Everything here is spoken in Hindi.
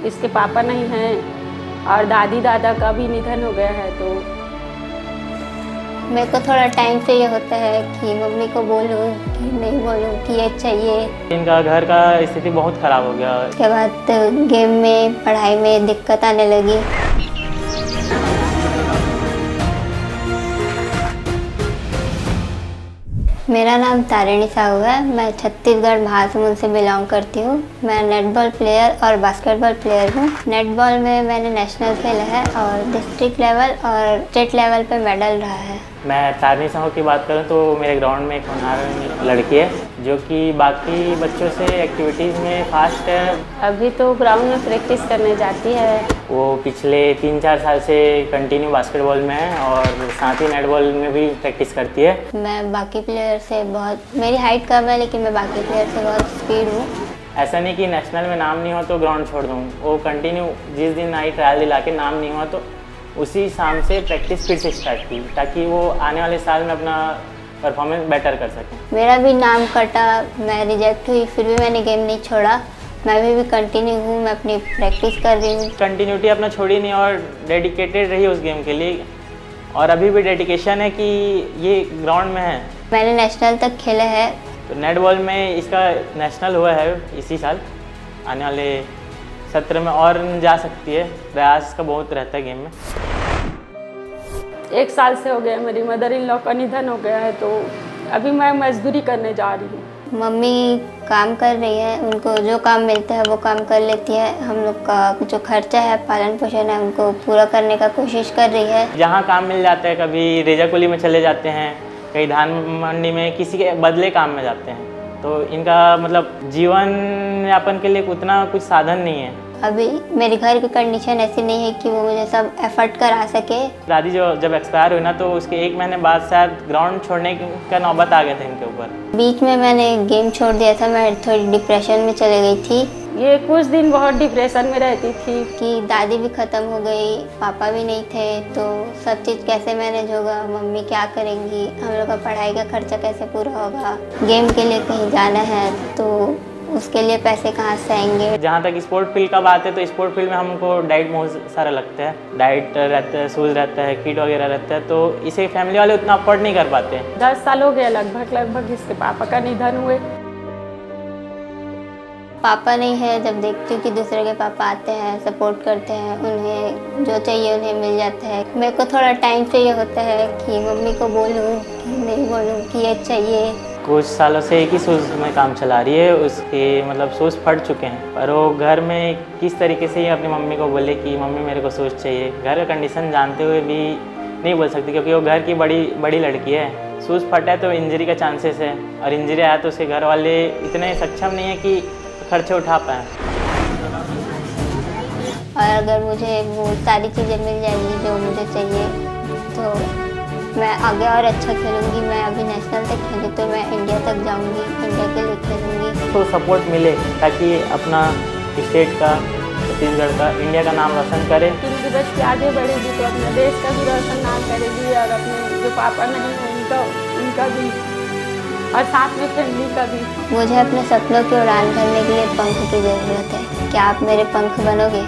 इसके पापा नहीं हैं और दादी दादा का भी निधन हो गया है। तो मेरे को थोड़ा टाइम से ये होता है कि मम्मी को बोलूँ कि नहीं बोलूँ कि ये चाहिए। इनका घर का स्थिति बहुत ख़राब हो गया। उसके बाद गेम में पढ़ाई में दिक्कत आने लगी। मेरा नाम तारिणी साहू है। मैं छत्तीसगढ़ महासमुंद से बिलोंग करती हूँ। मैं नेटबॉल प्लेयर और बास्केटबॉल प्लेयर हूँ। नेटबॉल में मैंने नेशनल खेला है और डिस्ट्रिक्ट लेवल और स्टेट लेवल पे मेडल रहा है। मैं तारिणी साहू की बात करूँ तो मेरे ग्राउंड में एक होनहार लड़की है जो कि बाकी बच्चों से एक्टिविटीज़ में फास्ट है। अभी तो ग्राउंड में प्रैक्टिस करने जाती है। वो पिछले 3-4 साल से कंटिन्यू बास्केटबॉल में है और साथ ही नेटबॉल में भी प्रैक्टिस करती है। मैं बाकी प्लेयर से बहुत, मेरी हाइट कम है लेकिन मैं बाकी प्लेयर से बहुत स्पीड हूँ। ऐसा नहीं कि नेशनल में नाम नहीं हो तो ग्राउंड छोड़ दूँ। वो कंटिन्यू जिस दिन आई ट्रायल दिला के नाम नहीं हुआ तो उसी शाम से प्रैक्टिस फिर से स्टार्ट की ताकि वो आने वाले साल में अपना परफॉर्मेंस बेटर कर सकें। मेरा भी नाम कटा, मैं रिजेक्ट हुई, फिर भी मैंने गेम नहीं छोड़ा। मैं भी कंटिन्यू हूँ, मैं अपनी प्रैक्टिस कर रही हूँ। कंटिन्यूटी अपना छोड़ी नहीं और डेडिकेटेड रही उस गेम के लिए और अभी भी डेडिकेशन है कि ये ग्राउंड में है। मैंने नेशनल तक खेला है। तो नेटबॉल में इसका नेशनल हुआ है इसी साल। आने वाले सत्र में और जा सकती है। प्रयास का बहुत रहता है गेम में। 1 साल से हो गया मेरी मदर इन लॉ का निधन हो गया है, तो अभी मैं मजदूरी करने जा रही हूँ। मम्मी काम कर रही है, उनको जो काम मिलता है वो काम कर लेती है। हम लोग का जो खर्चा है, पालन पोषण है, उनको पूरा करने का कोशिश कर रही है। जहाँ काम मिल जाता है, कभी रेजाकुली में चले जाते हैं, कहीं धान मंडी में किसी के बदले काम में जाते हैं। तो इनका मतलब जीवन यापन के लिए उतना कुछ साधन नहीं है। अभी मेरे घर की कंडीशन ऐसी नहीं है कि वो मुझे सब एफर्ट करा सके। दादी जब एक्सपायर हुई ना तो उसके 1 महीने बाद शायद ग्राउंड छोड़ने का नौबत आ गया था इनके ऊपर। बीच में मैंने गेम छोड़ दिया था, मैं थोड़ी डिप्रेशन में चले गई थी। ये कुछ दिन बहुत डिप्रेशन में रहती थी कि दादी भी ख़त्म हो गई, पापा भी नहीं थे, तो सब चीज़ कैसे मैनेज होगा, मम्मी क्या करेंगी, हम लोग का पढ़ाई का खर्चा कैसे पूरा होगा, गेम के लिए कहीं जाना है तो उसके लिए पैसे कहाँ से आएंगे। जहाँ तक स्पोर्ट फील्ड का बात है तो स्पोर्ट फील्ड में हमको डाइट बहुत सारा लगता है। डाइट रहता है, शूज़ रहता है, किट वगैरह रहता है, तो इसे फैमिली वाले उतना अफोर्ड नहीं कर पाते। 10 साल हो गया लगभग इसके पापा का निधन हुए। पापा नहीं है, जब देखती हूँ कि दूसरे के पापा आते हैं, सपोर्ट करते हैं, उन्हें जो चाहिए उन्हें मिल जाता है। मेरे को थोड़ा टाइम से ये होता है कि मम्मी को बोलूँ कि नहीं बोलूँ कि ये चाहिए। कुछ सालों से एक ही शूज़ में काम चला रही है, उसके मतलब शूज़ फट चुके हैं, पर वो घर में किस तरीके से ही अपनी मम्मी को बोले कि मम्मी मेरे को शूज़ चाहिए। घर का कंडीशन जानते हुए भी नहीं बोल सकती क्योंकि वो घर की बड़ी लड़की है। शूज़ फटा है तो इंजरी का चांसेस है और इंजरी आया तो उसके घर वाले इतने सक्षम नहीं है कि खर्चे उठा पाएँ। और अगर मुझे वो सारी चीज़ें मिल जाएंगी जो मुझे चाहिए तो मैं आगे और अच्छा खेलूँगी। मैं अभी नेशनल तक खेली तो मैं इंडिया तक जाऊँगी, इंडिया के लिए खेलूँगी। तो सपोर्ट मिले ताकि अपना स्टेट का, छत्तीसगढ़ का, इंडिया का नाम रोशन करे। क्योंकि बच्ची आगे बढ़ेगी तो अपने देश का भी रोशन नाम करेगी और अपने जो पापा नहीं हैं उनका भी और साथ में फैमिली का भी। मुझे अपने सपनों की उड़ान भरने के लिए पंख की ज़रूरत है। क्या आप मेरे पंख बनोगे?